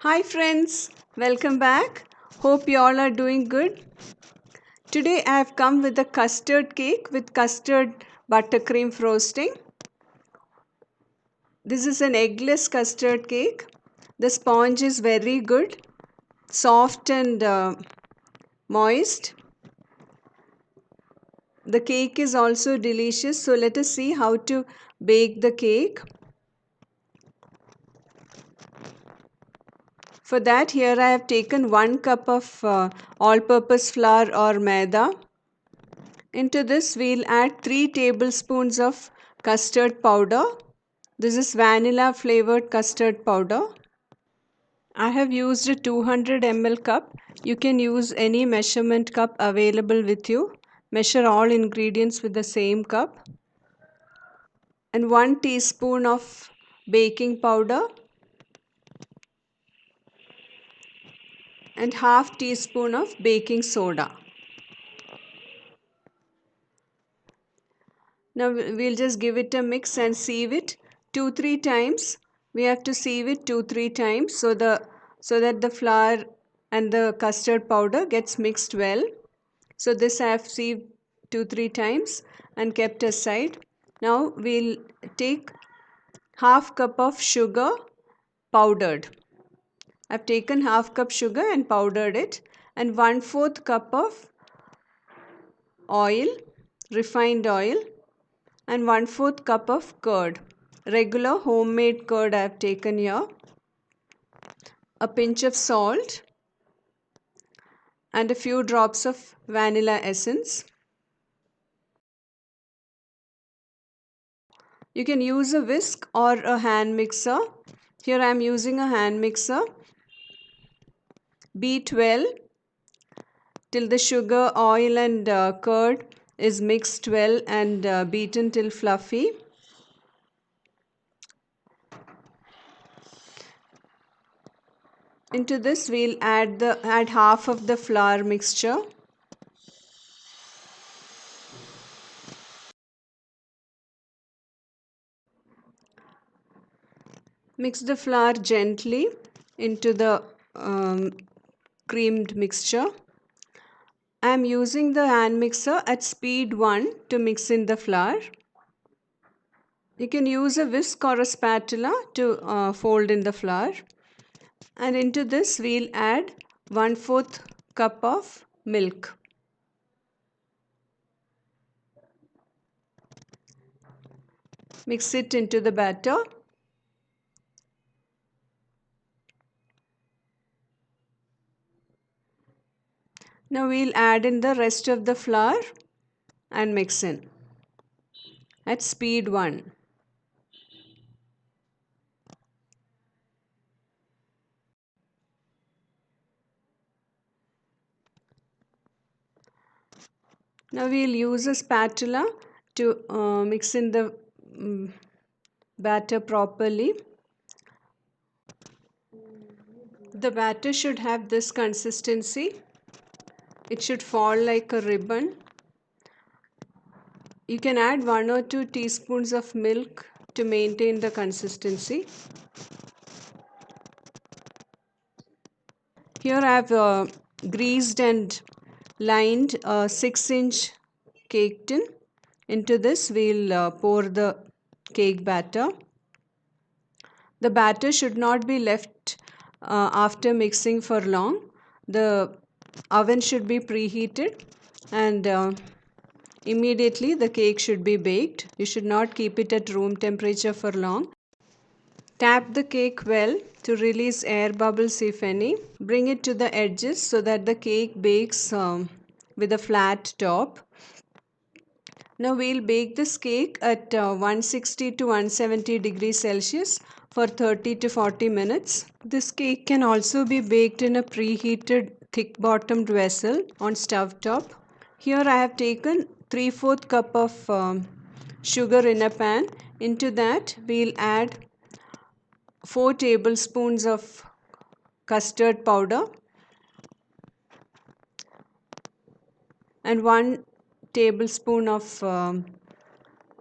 Hi friends, welcome back. Hope you all are doing good. Today I have come with a custard cake with custard buttercream frosting. This is an eggless custard cake. The sponge is very good, soft and moist. The cake is also delicious. So let us see how to bake the cake. For that, here I have taken 1 cup of all-purpose flour or Maida. Into this, we'll add 3 tablespoons of custard powder. This is vanilla flavored custard powder. I have used a 200 ml cup. You can use any measurement cup available with you. Measure all ingredients with the same cup. And 1 teaspoon of baking powder. And half teaspoon of baking soda. Now we'll just give it a mix and sieve it 2-3 times. We have to sieve it 2-3 times so that the flour and the custard powder gets mixed well. So this I have sieved 2-3 times and kept aside. Now we'll take half cup of sugar powdered. I've taken half cup sugar and powdered it, and 1/4 cup of oil, refined oil, and 1/4 cup of curd. Regular homemade curd I have taken here. A pinch of salt and a few drops of vanilla essence. You can use a whisk or a hand mixer. Here I am using a hand mixer. Beat well till the sugar, oil and curd is mixed well and beaten till fluffy. Into this we'll add half of the flour mixture. Mix the flour gently into the creamed mixture. I am using the hand mixer at speed 1 to mix in the flour. You can use a whisk or a spatula to fold in the flour. And into this we'll add 1/4 cup of milk. Mix it into the batter. Now we'll add in the rest of the flour and mix in at speed 1. Now we'll use a spatula to mix in the batter properly. The batter should have this consistency. It should fall like a ribbon. You can add 1 or 2 teaspoons of milk to maintain the consistency. Here I have greased and lined a 6-inch cake tin. Into this we'll pour the cake batter. The batter should not be left after mixing for long. The oven should be preheated and immediately the cake should be baked. You should not keep it at room temperature for long. Tap the cake well to release air bubbles if any. Bring it to the edges so that the cake bakes with a flat top. Now we'll bake this cake at 160 to 170 degrees Celsius for 30 to 40 minutes. This cake can also be baked in a preheated thick bottomed vessel on stove top. Here I have taken 3/4 cup of sugar in a pan. Into that we'll add 4 tablespoons of custard powder and 1 tablespoon of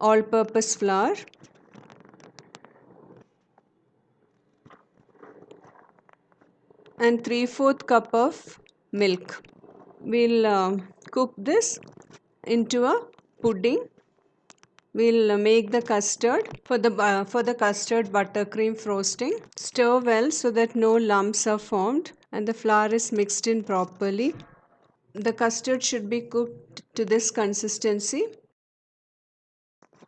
all-purpose flour. and 3/4 cup of milk. We'll cook this into a pudding. We'll make the custard. For the custard buttercream frosting, stir well so that no lumps are formed and the flour is mixed in properly. The custard should be cooked to this consistency.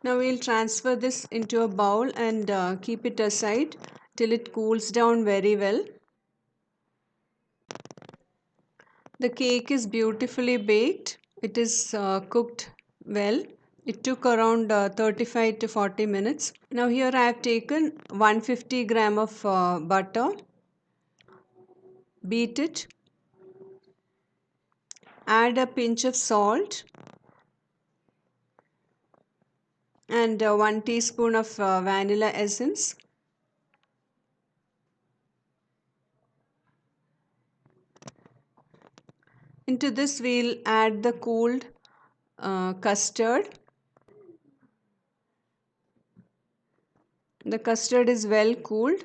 Now we'll transfer this into a bowl and keep it aside till it cools down very well. The cake is beautifully baked. It is cooked well. It took around 35 to 40 minutes. Now here I have taken 150 gram of butter. Beat it. Add a pinch of salt and 1 teaspoon of vanilla essence. Into this we'll add the cooled custard. The custard is well cooled.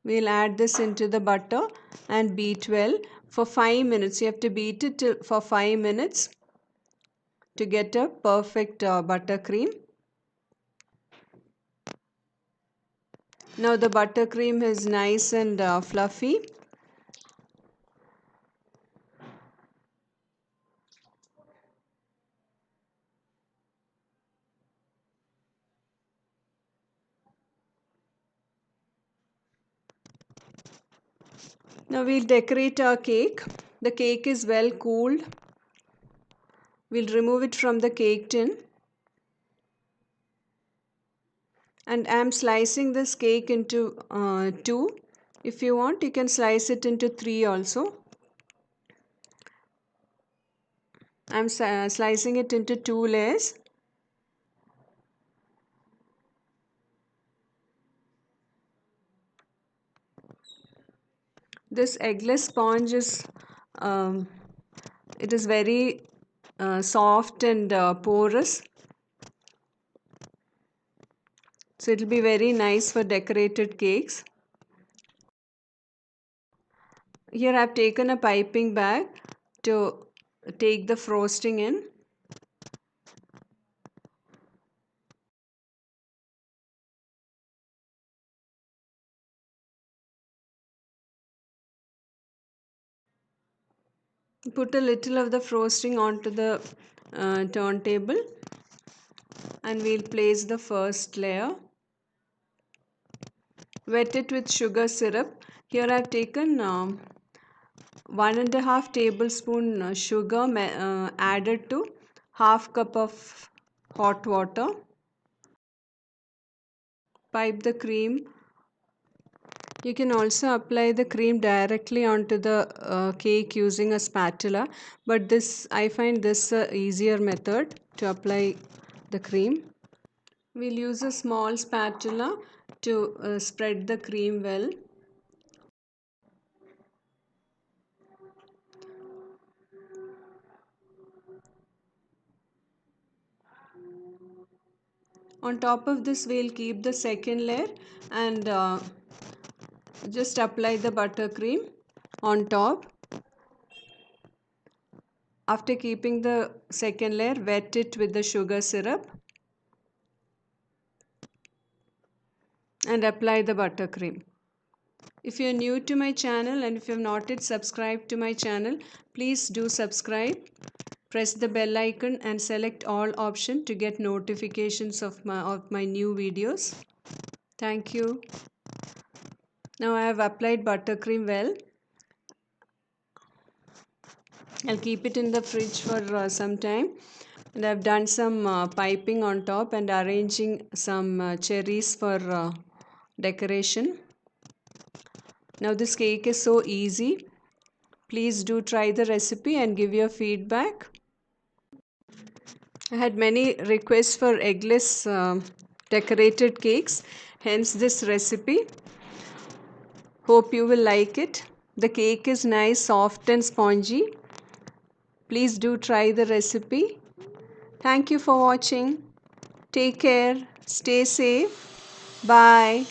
We'll add this into the butter and beat well for 5 minutes. You have to beat it for 5 minutes to get a perfect buttercream. Now the buttercream is nice and fluffy. Now we'll decorate our cake. The cake is well cooled. We'll remove it from the cake tin. And I'm slicing this cake into 2. If you want, you can slice it into 3 also. I'm slicing it into 2 layers. This eggless sponge is it is very soft and porous. So it will be very nice for decorated cakes. Here I have taken a piping bag to take the frosting in. Put a little of the frosting onto the turntable and we'll place the first layer. Wet it with sugar syrup. Here I have taken 1.5 tablespoon sugar added to half cup of hot water. Pipe the cream. You can also apply the cream directly onto the cake using a spatula, but I find this easier method to apply the cream. We'll use a small spatula to spread the cream well. On top of this we'll keep the second layer and just apply the buttercream on top. After keeping the second layer, wet it with the sugar syrup and apply the buttercream. If you're new to my channel and if you have not yet subscribed to my channel, please do subscribe. Press the bell icon and select all option to get notifications of my new videos. Thank you. Now I have applied buttercream well. I'll keep it in the fridge for some time. And I've done some piping on top and arranging some cherries for decoration. Now this cake is so easy. Please do try the recipe and give your feedback. I had many requests for eggless decorated cakes, hence this recipe. Hope you will like it. The cake is nice, soft and spongy. Please do try the recipe. Thank you for watching. Take care. Stay safe. Bye.